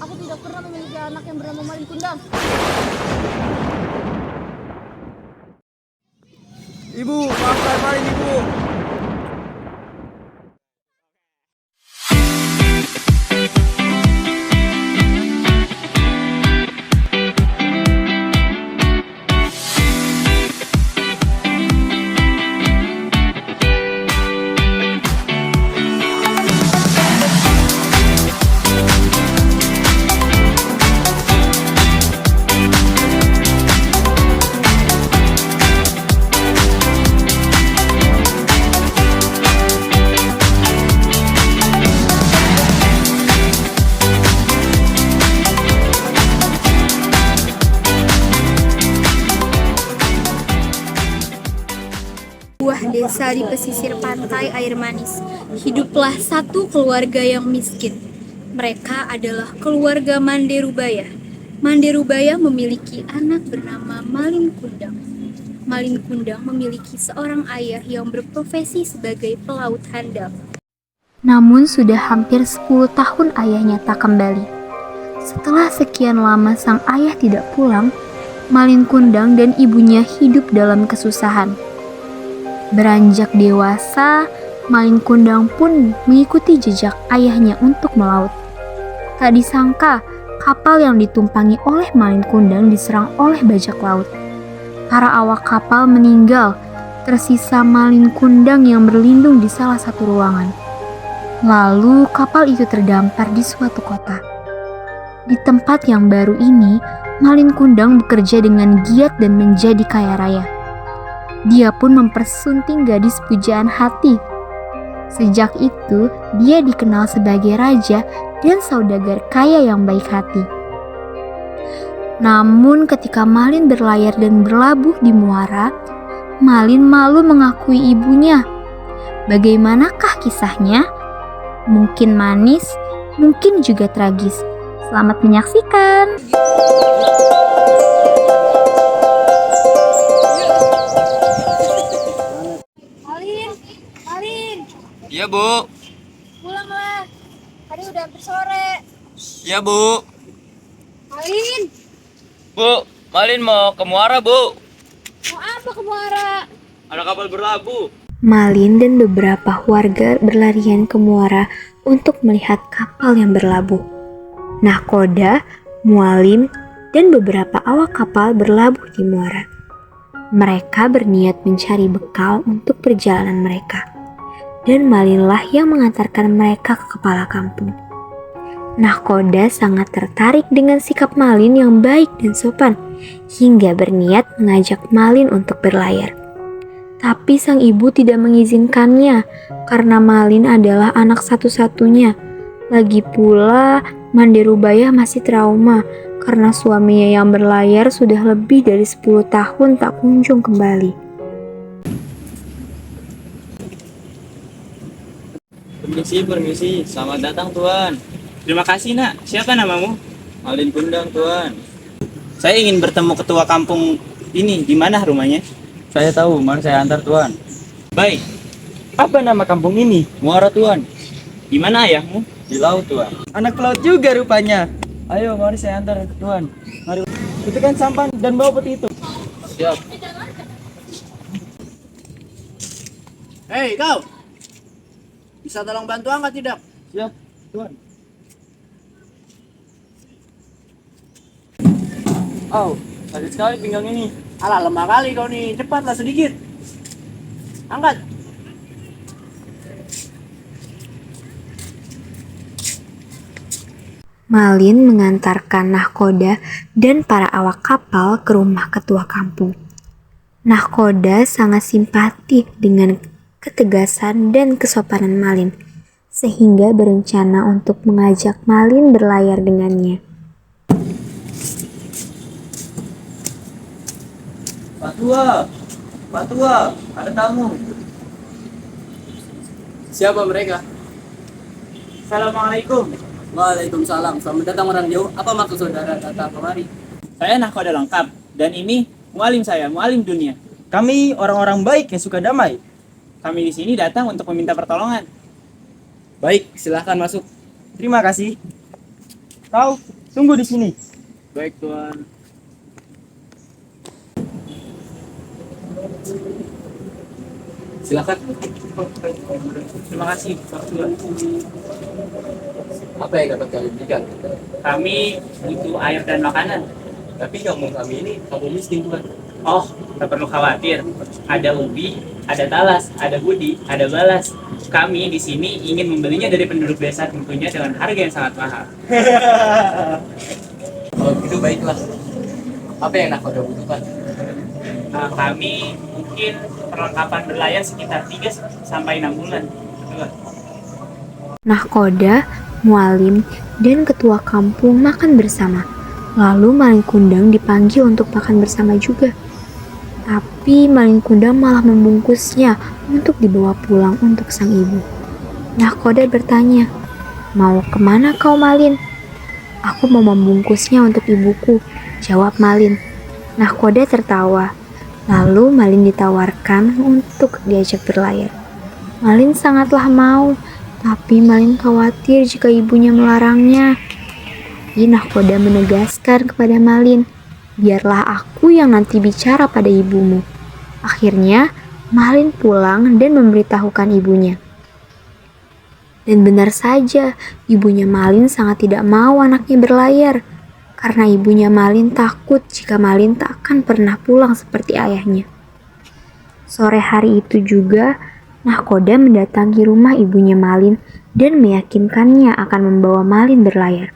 Aku tidak pernah memiliki anak yang bernama Malin Kundang. Ibu, maafkan Malin, Ibu. Sebuah desa di pesisir pantai air manis, hiduplah satu keluarga yang miskin. Mereka adalah keluarga Manderubaya. Manderubaya memiliki anak bernama Malin Kundang. Malin Kundang memiliki seorang ayah yang berprofesi sebagai pelaut handal. Namun sudah hampir 10 tahun ayahnya tak kembali. Setelah sekian lama sang ayah tidak pulang, Malin Kundang dan ibunya hidup dalam kesusahan. Beranjak dewasa, Malin Kundang pun mengikuti jejak ayahnya untuk melaut. Tak disangka, kapal yang ditumpangi oleh Malin Kundang diserang oleh bajak laut. Para awak kapal meninggal, tersisa Malin Kundang yang berlindung di salah satu ruangan. Lalu kapal itu terdampar di suatu kota. Di tempat yang baru ini, Malin Kundang bekerja dengan giat dan menjadi kaya raya. Dia pun mempersunting gadis pujaan hati. Sejak itu, dia dikenal sebagai raja dan saudagar kaya yang baik hati. Namun ketika Malin berlayar dan berlabuh di muara, Malin malu mengakui ibunya. Bagaimanakah kisahnya? Mungkin manis, mungkin juga tragis. Selamat menyaksikan. Malin, Iya, Bu. pulanglah. Hari udah hampir sore. Iya, Bu. Malin, Bu, Malin mau ke muara, Bu. mau apa ke muara? Ada kapal berlabuh. Malin dan beberapa warga berlarian ke muara untuk melihat kapal yang berlabuh. Nahkoda, Mualim, dan beberapa awak kapal berlabuh di muara. Mereka berniat mencari bekal untuk perjalanan mereka. Dan Malinlah yang mengantarkan mereka ke kepala kampung. Nahkoda sangat tertarik dengan sikap Malin yang baik dan sopan, hingga berniat mengajak Malin untuk berlayar. Tapi sang ibu tidak mengizinkannya, karena Malin adalah anak satu-satunya. Lagi pula, Manderubaya masih trauma, karena suaminya yang berlayar sudah lebih dari 10 tahun tak kunjung kembali. Permisi. Selamat datang, Tuan. Terima kasih, Nak. Siapa namamu? Malin Kundang, Tuan. Saya ingin bertemu ketua kampung ini. Di mana rumahnya? Saya tahu, mari saya antar, Tuan. Baik. Apa nama kampung ini? Muara, Tuan. Di mana ayahmu? Di laut, Tuan. Anak pelaut juga rupanya. Ayo, mari saya antar, Tuan. Mari. Itu kan sampan dan bawa peti itu. Siap. Hei kau, bisa tolong bantu angkat tidak? Siap, Tuan. Oh, sakit sekali pinggang ini. Alah lemah kali kau nih, cepatlah sedikit. Angkat. Malin mengantarkan Nahkoda dan para awak kapal ke rumah ketua kampung. Nahkoda sangat simpati dengan ketegasan dan kesopanan Malin, sehingga berencana untuk mengajak Malin berlayar dengannya. Pak Tua, ada tamu. Siapa mereka? Assalamualaikum. Waalaikumsalam. Selamat datang orang jauh. Apa maksud saudara datang kemari? Saya Nahkoda lengkap. Dan ini mualim saya, mualim dunia. Kami orang-orang baik yang suka damai. Kami di sini datang untuk meminta pertolongan. Baik, silahkan masuk. Terima kasih. Kau Tunggu di sini. Baik, Tuan. Silakan. Terima kasih, Pak Tuan. Apa yang dapat kalian berikan? Kami butuh air dan makanan. Tapi kampung kami ini kampung miskin, Tuan. Oh, tak perlu khawatir. Ada Ubi, ada Talas, ada Budi, ada Balas. Kami di sini ingin membelinya dari penduduk desa, tentunya dengan harga yang sangat mahal. Kalau begitu baiklah. Apa yang Nakoda butuhkan? Kami mungkin perlengkapan berlayar sekitar 3 sampai 6 bulan. Betul. Nahkoda, mualim, dan ketua kampung makan bersama. Lalu Malin Kundang dipanggil untuk makan bersama juga. Tapi Malin Kundang malah membungkusnya untuk dibawa pulang untuk sang ibu. Nahkoda bertanya, "Mau kemana kau, Malin?" "Aku mau membungkusnya untuk ibuku," jawab Malin. Nahkoda tertawa. Lalu Malin ditawarkan untuk diajak berlayar. Malin sangatlah mau, tapi Malin khawatir jika ibunya melarangnya. Tapi Nahkoda menegaskan kepada Malin, "Biarlah aku yang nanti bicara pada ibumu." Akhirnya, Malin pulang dan memberitahukan ibunya. Dan benar saja, ibunya Malin sangat tidak mau anaknya berlayar. Karena ibunya Malin takut jika Malin tak akan pernah pulang seperti ayahnya. Sore hari itu juga, Nahkoda mendatangi rumah ibunya Malin dan meyakinkannya akan membawa Malin berlayar.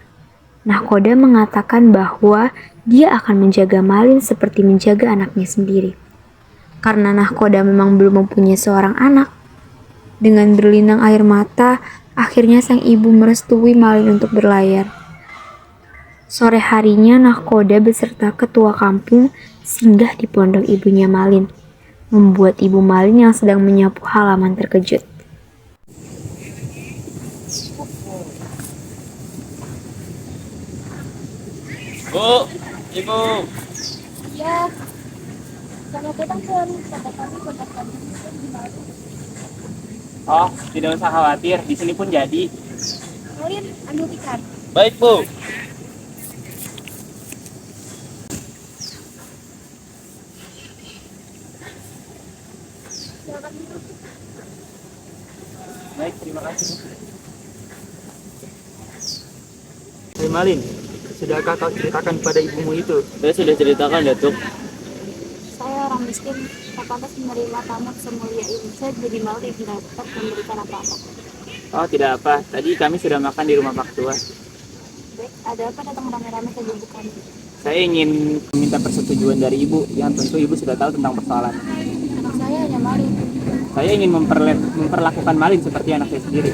Nahkoda mengatakan bahwa dia akan menjaga Malin seperti menjaga anaknya sendiri. Karena Nahkoda memang belum mempunyai seorang anak, dengan berlinang air mata, akhirnya sang ibu merestui Malin untuk berlayar. Sore harinya Nahkoda beserta ketua kampung singgah di pondok ibunya Malin, membuat ibu Malin yang sedang menyapu halaman terkejut. Bu, Ibu. Ya, selamat datang Tuan. Kata kami kontak kami di Malin. Oh, tidak usah khawatir. Di sini pun jadi. Malin, ambil ikan. Baik, Bu. Silakan duduk. Baik, terima kasih. Hei Malin, sudahkah kau ceritakan pada ibumu itu? Saya sudah ceritakan, Datuk. Saya orang miskin, tak pantas menerima tamu semulia ini. Saya jadi malu tidak dapat memberikan apa-apa. Oh, tidak apa. Tadi kami sudah makan di rumah Pak Tua. Baik, ada apa datang rame-rame ke gubuk kami? Saya ingin meminta persetujuan dari ibu, yang tentu ibu sudah tahu tentang persoalan. Anak saya hanya Malin. Saya ingin memperlakukan Malin seperti anak saya sendiri.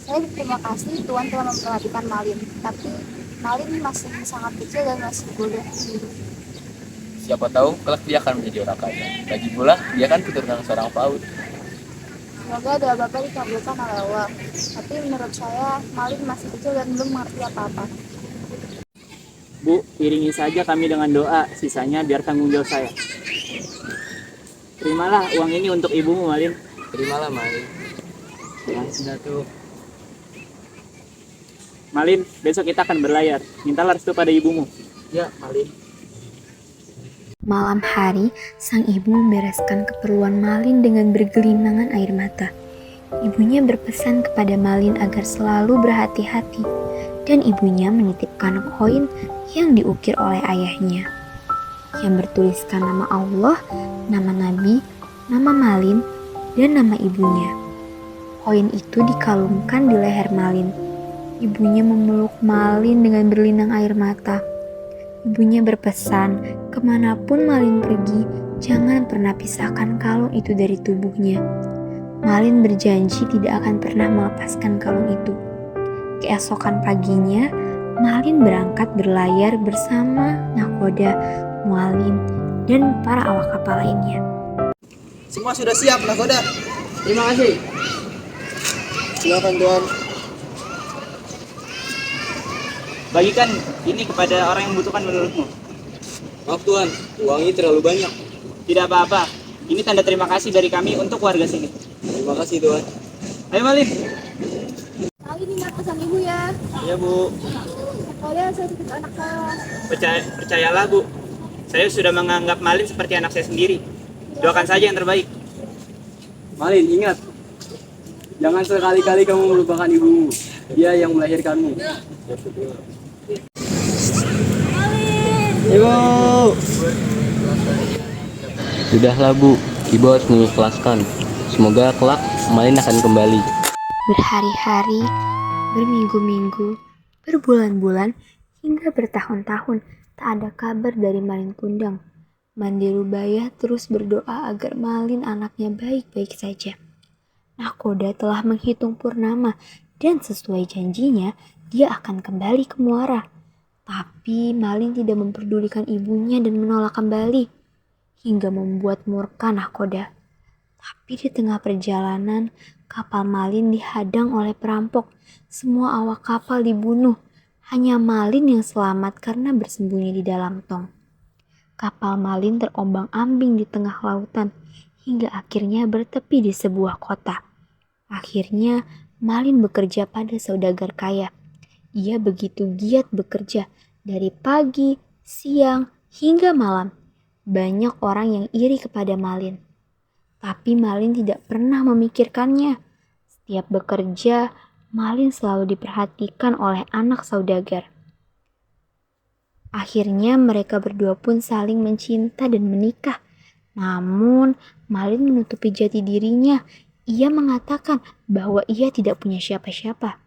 Saya berterima kasih Tuan telah memperhatikan Malin. Tapi Malin masih sangat kecil dan masih bodoh. Siapa tahu kelak dia akan menjadi orang kaya. Lagi pula dia kan keturunan seorang PAUD. Semoga doa Bapak dikabulkan oleh Allah. Tapi menurut saya, Malin masih kecil dan belum mengerti apa-apa. Bu, iringi saja kami dengan doa, sisanya biar tanggung jawab saya. Terimalah uang ini untuk ibumu, Malin. Terimalah, Malin. Ya, sudah tuh. Malin, besok kita akan berlayar. Mintalah restu pada ibumu. Ya, Malin. Malam hari, sang ibu membereskan keperluan Malin dengan bergelinangan air mata. Ibunya berpesan kepada Malin agar selalu berhati-hati, dan ibunya menitipkan koin yang diukir oleh ayahnya, yang bertuliskan nama Allah, nama Nabi, nama Malin, dan nama ibunya. Koin itu dikalungkan di leher Malin. Ibunya memeluk Malin dengan berlinang air mata. Ibunya berpesan, kemanapun Malin pergi, jangan pernah pisahkan kalung itu dari tubuhnya. Malin berjanji tidak akan pernah melepaskan kalung itu. Keesokan paginya, Malin berangkat berlayar bersama Nahkoda, Mualim, dan para awak kapal lainnya. Semua sudah siap, Nahkoda. Terima kasih. Silakan Tuan. Bagikan ini kepada orang yang membutuhkan menurutmu. Maaf Tuan, uang ini terlalu banyak. Tidak apa-apa. Ini tanda terima kasih dari kami untuk warga sini. Terima kasih Tuan. Ayo Malin. Kali ini pesan ibu ya. Iya Bu, Kalian saya titip anak saya. percayalah Bu. Saya sudah menganggap Malin seperti anak saya sendiri. Doakan saja yang terbaik. Malin, ingat. Jangan sekali-kali kamu melupakan ibumu. Dia yang melahirkanmu. Ibu. Sudahlah Bu, Ibu harus mengikhlaskan. Semoga kelak Malin akan kembali. Berhari-hari, berminggu-minggu, berbulan-bulan, hingga bertahun-tahun tak ada kabar dari Malin Kundang. Mandirubaya terus berdoa agar Malin anaknya baik-baik saja. Nakoda telah menghitung purnama dan sesuai janjinya dia akan kembali ke muara. Tapi Malin tidak memperdulikan ibunya dan menolak kembali hingga membuat murka Nakoda. Tapi di tengah perjalanan, kapal Malin dihadang oleh perampok. Semua awak kapal dibunuh. Hanya Malin yang selamat karena bersembunyi di dalam tong. Kapal Malin terombang-ambing di tengah lautan hingga akhirnya bertepi di sebuah kota. Akhirnya Malin bekerja pada saudagar kaya. Ia begitu giat bekerja dari pagi, siang, hingga malam. Banyak orang yang iri kepada Malin. Tapi Malin tidak pernah memikirkannya. Setiap bekerja, Malin selalu diperhatikan oleh anak saudagar. Akhirnya mereka berdua pun saling mencinta dan menikah. Namun, Malin menutupi jati dirinya. Ia mengatakan bahwa ia tidak punya siapa-siapa.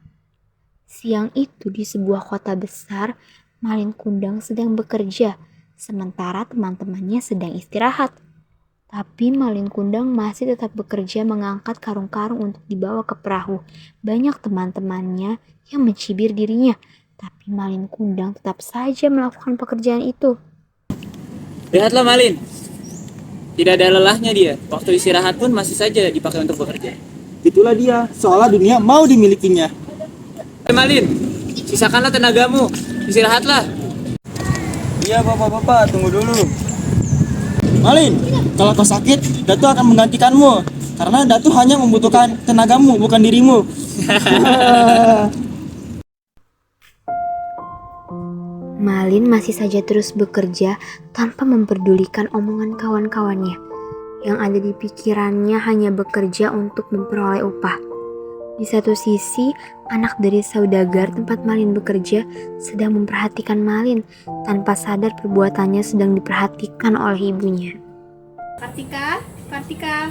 Siang itu di sebuah kota besar, Malin Kundang sedang bekerja, sementara teman-temannya sedang istirahat. Tapi Malin Kundang masih tetap bekerja mengangkat karung-karung untuk dibawa ke perahu. Banyak teman-temannya yang mencibir dirinya, tapi Malin Kundang tetap saja melakukan pekerjaan itu. Lihatlah Malin. Tidak ada lelahnya dia. Waktu istirahat pun masih saja dipakai untuk bekerja. Itulah dia, seolah dunia mau dimilikinya. Malin, sisakanlah tenagamu. Istirahatlah. Iya bapak-bapak, tunggu dulu. Malin, kalau kau sakit, Datu akan menggantikanmu. Karena Datu hanya membutuhkan tenagamu, bukan dirimu. Malin masih saja terus bekerja tanpa memperdulikan omongan kawan-kawannya. Yang ada di pikirannya hanya bekerja untuk memperoleh upah. Di satu sisi, anak dari saudagar tempat Malin bekerja sedang memperhatikan Malin tanpa sadar perbuatannya sedang diperhatikan oleh ibunya. Kartika, Kartika.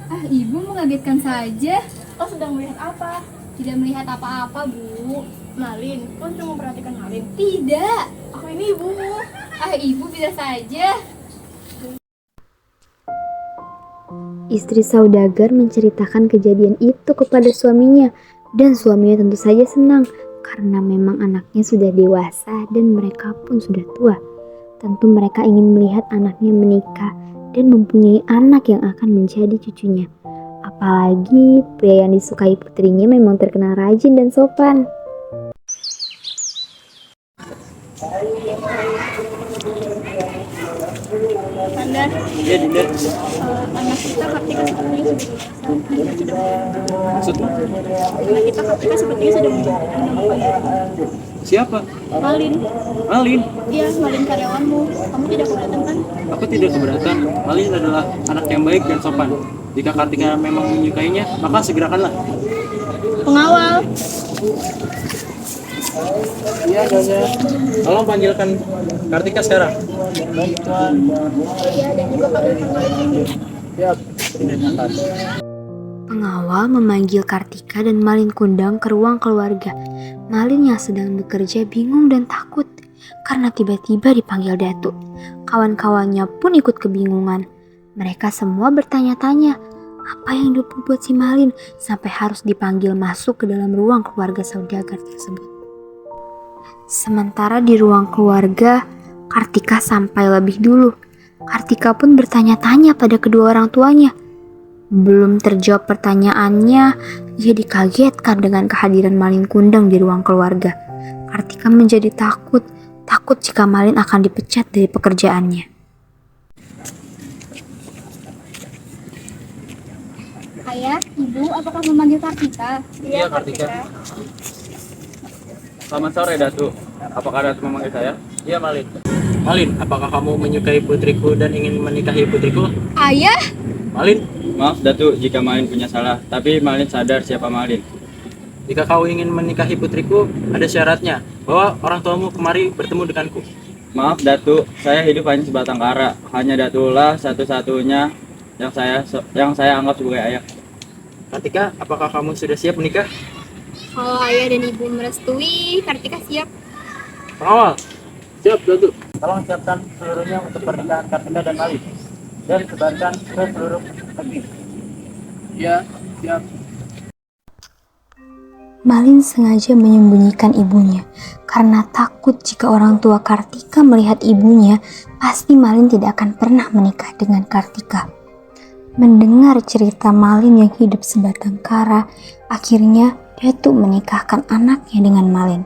Ah, ibu mengagetkan saja. Kau sedang melihat apa? Tidak melihat apa-apa, Bu. Malin, kau cuma memperhatikan Malin. Tidak. Aku ini ibumu. Ah, ibu bisa saja. Istri saudagar menceritakan kejadian itu kepada suaminya, dan suaminya tentu saja senang karena memang anaknya sudah dewasa dan mereka pun sudah tua. Tentu mereka ingin melihat anaknya menikah dan mempunyai anak yang akan menjadi cucunya. Apalagi pria yang disukai putrinya memang terkenal rajin dan sopan. Tanda, Iya, Dinda. anak kita Kartika sepertinya sudah dewasa. Maksudnya? Anak kita Kartika sepertinya sudah menikah. Siapa? Malin, Malin. iya Malin karyawanmu. Kamu tidak keberatan kan? Aku tidak keberatan. Malin adalah anak yang baik dan sopan. Jika Kartika memang menyukainya, maka segerakanlah. Pengawal, Iya, Nyonya. Tolong panggilkan Kartika sekarang. iya dan juga Pak Malin. Siap. Pengawal memanggil Kartika dan Malin Kundang ke ruang keluarga. Malin yang sedang bekerja bingung dan takut karena tiba-tiba dipanggil Datuk. Kawan-kawannya pun ikut kebingungan. Mereka semua bertanya-tanya, apa yang dibuat si Malin sampai harus dipanggil masuk ke dalam ruang keluarga saudagar tersebut. Sementara di ruang keluarga, Kartika sampai lebih dulu. Kartika pun bertanya-tanya pada kedua orang tuanya. Belum terjawab pertanyaannya, ia dikagetkan dengan kehadiran Malin Kundang di ruang keluarga. Kartika menjadi takut jika Malin akan dipecat dari pekerjaannya. Ayah, Ibu, apakah memanggil Kartika? Iya, Kartika. Selamat sore, Datu. Apakah Datu memanggil saya? Iya, Malin. Malin, apakah kamu menyukai putriku dan ingin menikahi putriku? Ayah, Malin, Maaf Datu jika Malin punya salah, tapi Malin sadar siapa Malin. jika kau ingin menikahi putriku, ada syaratnya bahwa orang tuamu kemari bertemu denganku. Maaf Datu, saya hidup hanya sebatang kara. Hanya Datulah satu-satunya yang saya anggap sebagai ayah. Kartika, apakah kamu sudah siap menikah? kalau ayah dan ibu merestui, Kartika siap. Pengawal, siap, Datu. Tolong siapkan seluruhnya untuk pernikahan Kartika dan Malin dan sebarkan ke seluruh negeri. Iya, siap. Malin sengaja menyembunyikan ibunya karena takut jika orang tua Kartika melihat ibunya, pasti Malin tidak akan pernah menikah dengan Kartika. Mendengar cerita Malin yang hidup sebatang kara, akhirnya Datuk menikahkan anaknya dengan Malin.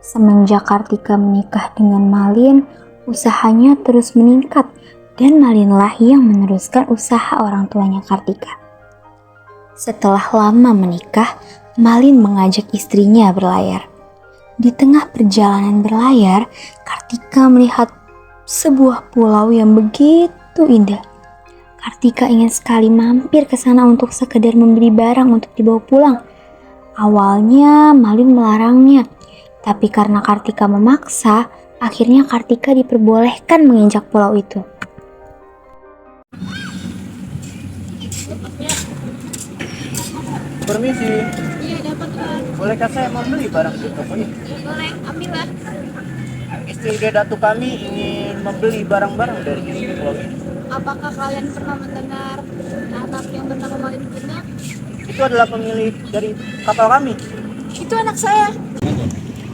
Semenjak Kartika menikah dengan Malin, usahanya terus meningkat dan Malinlah yang meneruskan usaha orang tuanya Kartika. Setelah lama menikah, Malin mengajak istrinya berlayar. Di tengah perjalanan berlayar, Kartika melihat sebuah pulau yang begitu indah. Kartika ingin sekali mampir ke sana untuk sekedar membeli barang untuk dibawa pulang. Awalnya Malin melarangnya, tapi karena Kartika memaksa, akhirnya Kartika diperbolehkan menginjak pulau itu. Permisi. Bolehkah saya membeli barang di toko ini? Boleh, ambillah. Istri dari Datu kami ingin membeli barang-barang dari pulau ini. Apakah kalian pernah mendengar anak yang bernama Malin Kundang? Itu adalah pemilik dari kapal kami. Itu anak saya.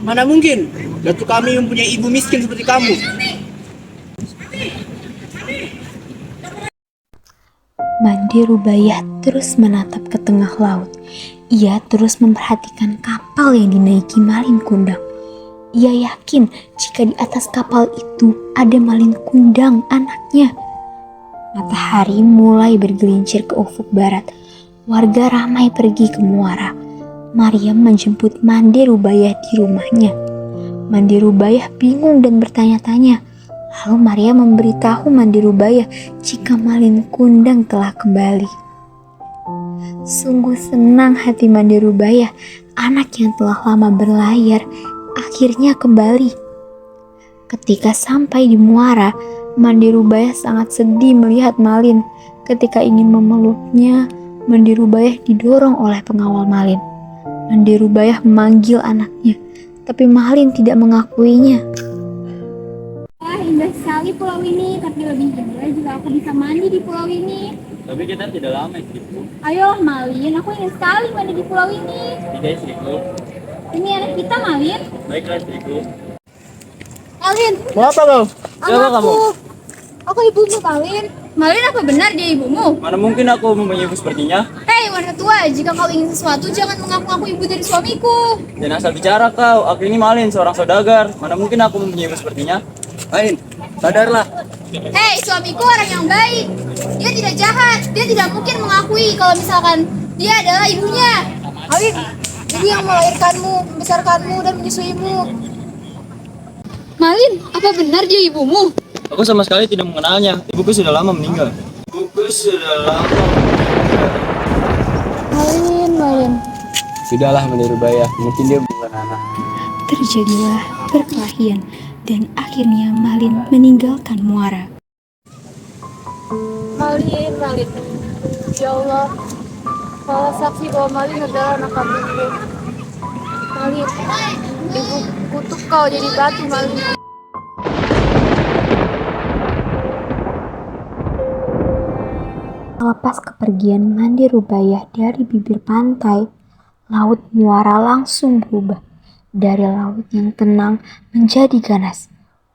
Mana mungkin Datu kami mempunyai ibu miskin seperti kamu. Mande Rubayah terus menatap ke tengah laut. Ia terus memperhatikan kapal yang dinaiki Malin Kundang. Ia yakin jika di atas kapal itu ada Malin Kundang, anaknya. Matahari mulai bergelincir ke ufuk barat. Warga ramai pergi ke muara. Maryam menjemput Mande Rubayah di rumahnya. Mande Rubayah bingung dan bertanya-tanya. Lalu Maryam memberitahu Mande Rubayah jika Malin Kundang telah kembali. Sungguh senang hati Mande Rubayah, anak yang telah lama berlayar akhirnya kembali. Ketika sampai di muara, Mande Rubayah sangat sedih melihat Malin. Ketika ingin memeluknya, Mande Rubayah didorong oleh pengawal Malin. Mande Rubayah memanggil anaknya, tapi Malin tidak mengakuinya. Wah, indah sekali pulau ini, tapi lebih indah jika aku bisa mandi di pulau ini. Tapi kita tidak lama, istriku. Ayo Malin, aku ingin sekali mandi di pulau ini. Tidak, istriku. Ini anak kita Malin. Baiklah, istriku. Malin, Mau apa kau? Siapa kamu? Aku ibumu Malin. Malin, apa benar dia ibumu? Mana mungkin aku mempunyai ibu sepertinya? Hei wanita tua, jika kau ingin sesuatu jangan mengaku-ngaku ibu dari suamiku. Dan asal bicara kau, aku ini Malin, seorang saudagar. Mana mungkin aku mempunyai ibu sepertinya? Malin, sadarlah. Hei, suamiku orang yang baik. Dia tidak jahat. Dia tidak mungkin mengakui kalau misalkan dia adalah ibunya. Malin, ibu yang melahirkanmu, membesarkanmu, dan menyusuimu. Malin, apa benar dia ibumu? Aku sama sekali tidak mengenalnya. Ibuku sudah lama meninggal. Malin. Sudahlah, Mande Rubayah. Mungkin dia bukan anak. Terjadilah perkelahian dan akhirnya Malin meninggalkan muara. Malin. Ya Allah, kalau saksi bahwa Malin adalah anak kandungku. Malin, ibu kutuk kau jadi batu, Malin. Melepas kepergian Mande Rubayah dari bibir pantai, laut muara langsung berubah. Dari laut yang tenang menjadi ganas.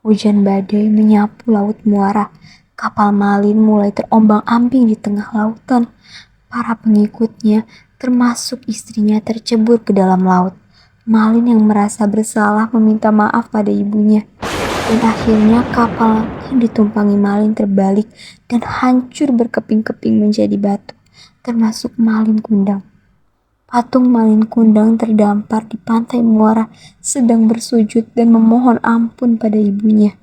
Hujan badai menyapu laut muara. Kapal Malin mulai terombang-ambing di tengah lautan. Para pengikutnya, termasuk istrinya, tercebur ke dalam laut. Malin yang merasa bersalah meminta maaf pada ibunya. Dan akhirnya kapal yang ditumpangi Malin terbalik dan hancur berkeping-keping menjadi batu. termasuk Malin Kundang. Patung Malin Kundang terdampar di pantai Muara sedang bersujud dan memohon ampun pada ibunya.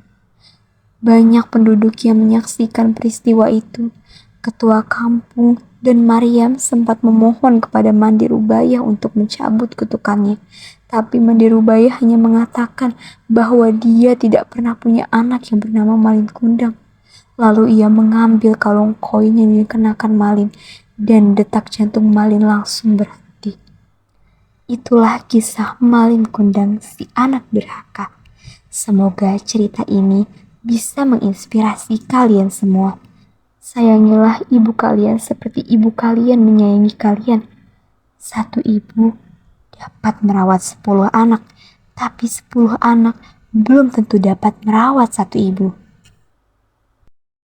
Banyak penduduk yang menyaksikan peristiwa itu. Ketua kampung dan Maryam sempat memohon kepada Mandi Rubaya untuk mencabut kutukannya. Tapi Mandi Rubaya hanya mengatakan bahwa dia tidak pernah punya anak yang bernama Malin Kundang. Lalu ia mengambil kalung koin yang dikenakan Malin dan detak jantung Malin langsung berhenti. Itulah kisah Malin Kundang, si anak durhaka. Semoga cerita ini bisa menginspirasi kalian semua. Sayangilah ibu kalian seperti ibu kalian menyayangi kalian. Satu ibu dapat merawat 10 anak, tapi 10 anak belum tentu dapat merawat satu ibu.